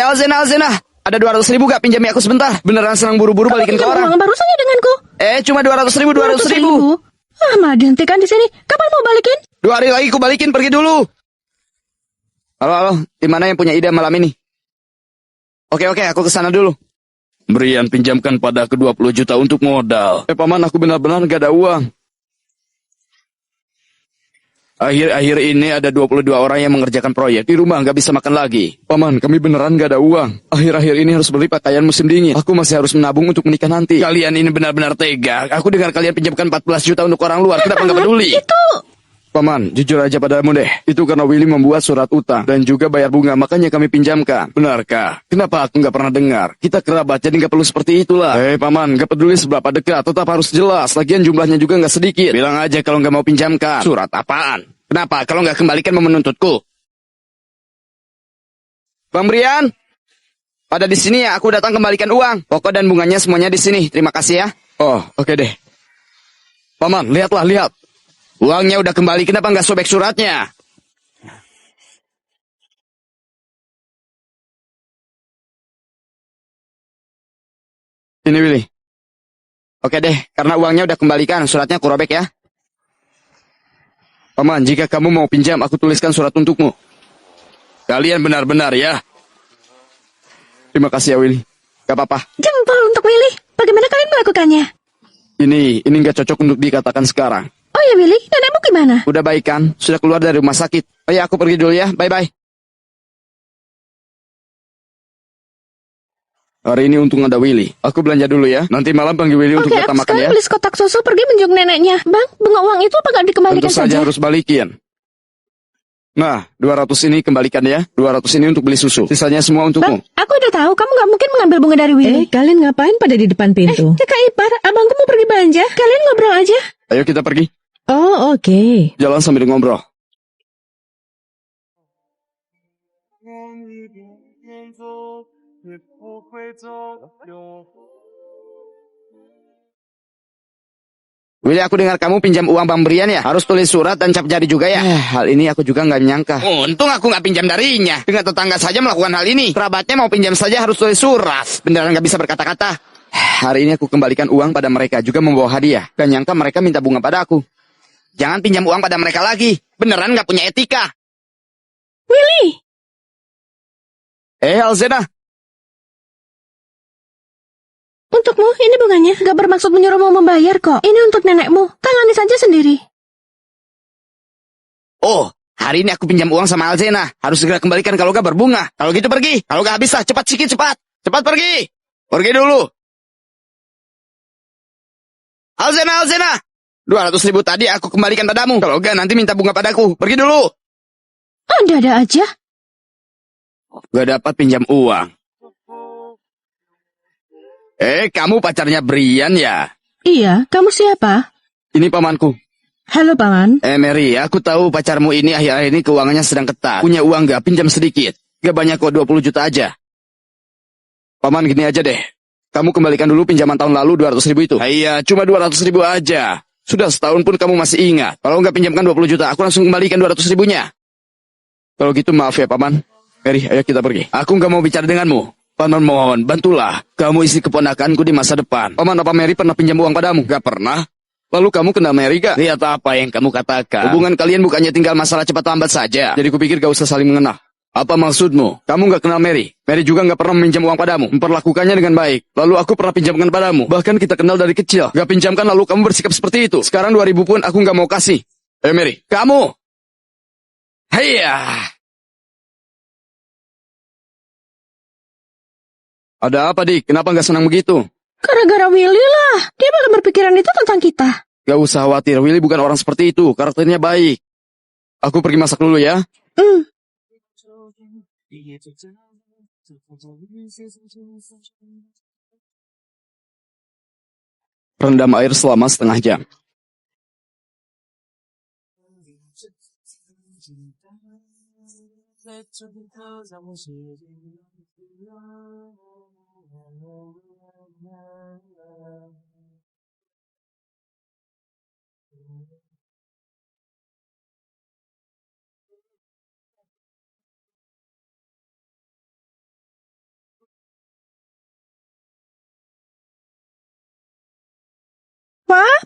Alzena, Alzena. Ada 200.000 gak? Pinjami aku sebentar. Beneran senang buru-buru balikin ke orang. Uang barusannya denganku. Cuma 200.000, 200.000. Dihentikan di sini. Kapan mau balikin? 2 hari lagi aku balikin, pergi dulu. Halo, di mana yang punya ide malam ini? Oke, aku kesana dulu. Brian pinjamkan pada aku 20 juta untuk modal. Paman, aku benar-benar gak ada uang. Akhir-akhir ini ada 22 orang yang mengerjakan proyek. Di rumah gak bisa makan lagi. Paman, kami beneran gak ada uang. Akhir-akhir ini harus beli pakaian musim dingin. Aku masih harus menabung untuk menikah nanti. Kalian ini benar-benar tega. Aku dengar kalian pinjamkan 14 juta untuk orang luar. Kenapa gak peduli? Itu... Paman, jujur aja padamu deh. Itu karena Willy membuat surat utang dan juga bayar bunga, makanya kami pinjamkan. Benarkah? Kenapa aku nggak pernah dengar? Kita kerabat, jadi nggak perlu seperti itulah. Paman, nggak peduli seberapa dekat, tetap harus jelas. Lagian jumlahnya juga nggak sedikit. Bilang aja kalau nggak mau pinjamkan. Surat apaan? Kenapa? Kalau nggak kembalikan mau menuntutku? Bang Brian, ada di sini ya. Aku datang kembalikan uang. Pokok dan bunganya semuanya di sini. Terima kasih ya. Oh, oke deh. Paman, lihat. Uangnya udah kembali, kenapa nggak sobek suratnya? Ini Willy. Oke deh, karena uangnya udah kembalikan, suratnya aku robek ya. Paman, jika kamu mau pinjam, aku tuliskan surat untukmu. Kalian benar-benar ya. Terima kasih ya Willy. Gak apa-apa. Jempol untuk Willy. Bagaimana kalian melakukannya? Ini nggak cocok untuk dikatakan sekarang. Oh ya Willy, nenekmu gimana? Udah baik kan? Sudah keluar dari rumah sakit. Oh ya, aku pergi dulu ya. Bye-bye. Hari ini untung ada Willy. Aku belanja dulu ya. Nanti malam panggil Willy untuk kita makan ya. Oke, aku beli kotak susu pergi menjenguk neneknya. Bang, bunga uang itu apa nggak dikembalikan Tentu saja harus balikin. Nah, 200 ini kembalikan ya. 200 ini untuk beli susu. Sisanya semua untukmu. Bang, aku udah tahu kamu nggak mungkin mengambil bunga dari Willy. Kalian ngapain pada di depan pintu? Kakak ipar, abangku mau pergi belanja. Kalian ngobrol aja. Ayo kita pergi. Oh, oke. Jalan sambil ngobrol. Willy, aku dengar kamu pinjam uang Bang Brian ya? Harus tulis surat dan cap jari juga ya? Hal ini aku juga nggak menyangka. Untung aku nggak pinjam darinya. Dengan tetangga saja melakukan hal ini. Kerabatnya mau pinjam saja harus tulis surat. Beneran nggak bisa berkata-kata. Hari ini aku kembalikan uang pada mereka, juga membawa hadiah. Gak nyangka mereka minta bunga pada aku. Jangan pinjam uang pada mereka lagi. Beneran nggak punya etika. Willy! Alzena. Untukmu, ini bunganya. Gak bermaksud menyuruhmu membayar kok. Ini untuk nenekmu. Tangani saja sendiri. Oh, hari ini aku pinjam uang sama Alzena. Harus segera kembalikan kalau gak berbunga. Kalau gitu pergi. Kalau gak habis lah, cepat sikit, cepat. Cepat pergi. Pergi dulu. Alzena. 200.000 tadi aku kembalikan padamu. Kalau gak nanti minta bunga padaku. Pergi dulu. Ada aja. Gak dapat pinjam uang. Kamu pacarnya Brian ya? Iya, kamu siapa? Ini pamanku. Halo, Paman. Mary, aku tahu pacarmu ini akhir-akhir ini keuangannya sedang ketat. Punya uang gak? Pinjam sedikit. Gak banyak kok, 20 juta aja. Paman, gini aja deh. Kamu kembalikan dulu pinjaman tahun lalu 200.000 itu. Iya, cuma 200.000 aja. Sudah setahun pun kamu masih ingat. Kalau nggak pinjamkan 20 juta, aku langsung kembalikan 200.000-nya. Kalau gitu maaf ya, Paman. Mary, ayo kita pergi. Aku nggak mau bicara denganmu. Paman mohon, bantulah. Kamu isi keponakanku di masa depan. Paman, apa Mary pernah pinjam uang padamu? Gak pernah. Lalu kamu kenal Mary gak? Lihat apa yang kamu katakan. Hubungan kalian bukannya tinggal masalah cepat lambat saja. Jadi kupikir gak usah saling mengenal. Apa maksudmu? Kamu gak kenal Mary. Mary juga gak pernah meminjam uang padamu. Memperlakukannya dengan baik. Lalu aku pernah pinjamkan padamu. Bahkan kita kenal dari kecil. Gak pinjamkan lalu kamu bersikap seperti itu. Sekarang 2.000 pun aku gak mau kasih. Mary, kamu. Haiya. Ada apa, Dik? Kenapa gak senang begitu? Gara-gara Willy lah. Dia bakal berpikiran itu tentang kita. Gak usah khawatir, Willy bukan orang seperti itu. Karakternya baik. Aku pergi masak dulu ya. Rendam air selama setengah jam.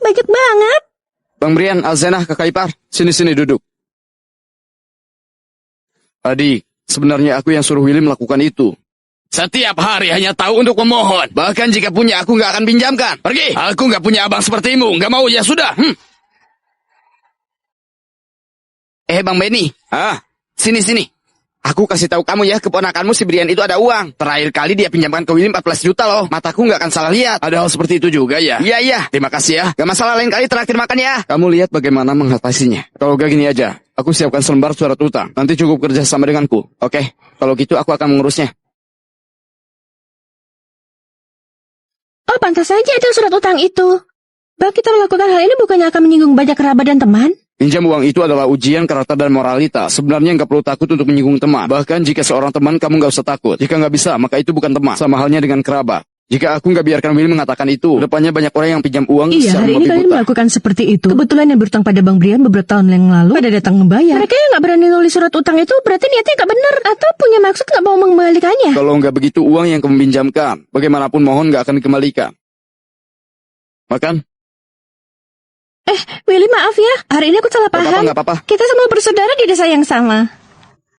banyak banget. Bang Brian, Alzenah, Kakak Ipar, sini-sini duduk. Adik, sebenarnya aku yang suruh Willy melakukan itu. Setiap hari hanya tahu untuk memohon. Bahkan jika punya aku nggak akan pinjamkan. Pergi. Aku nggak punya abang sepertimu. Nggak mau ya sudah. Bang Benny. Sini. Aku kasih tahu kamu ya, keponakanmu si Brian itu ada uang. Terakhir kali dia pinjamkan ke Willy 14 juta loh. Mataku nggak akan salah lihat. Ada hal seperti itu juga ya? Iya. Terima kasih ya. Gak masalah, lain kali terakhir makan ya. Kamu lihat bagaimana mengatasinya. Kalau gak gini aja. Aku siapkan selembar surat utang. Nanti cukup kerja sama denganku. Oke? Kalau gitu aku akan mengurusnya. Oh, pantas saja itu surat utang itu. Bahwa kita melakukan hal ini bukannya akan menyinggung banyak kerabat dan teman? Pinjam uang itu adalah ujian karakter dan moralitas. Sebenarnya nggak perlu takut untuk menyinggung teman. Bahkan jika seorang teman, kamu nggak usah takut. Jika nggak bisa, maka itu bukan teman. Sama halnya dengan kerabat. Jika aku nggak biarkan Willy mengatakan itu, depannya banyak orang yang pinjam uang Iya, secara hari ini membabi kalian buta. melakukan seperti itu. Kebetulan yang berutang pada Bang Brian beberapa tahun yang lalu pada datang membayar. Mereka yang nggak berani nulis surat utang itu berarti niatnya nggak benar atau punya maksud nggak mau mengembalikannya. Kalau nggak begitu uang yang kamu pinjamkan, bagaimanapun mohon nggak akan dikembalikan. Makan? Willy, maaf ya, hari ini aku salah paham. Nggak apa-apa. Kita semua bersaudara di desa yang sama.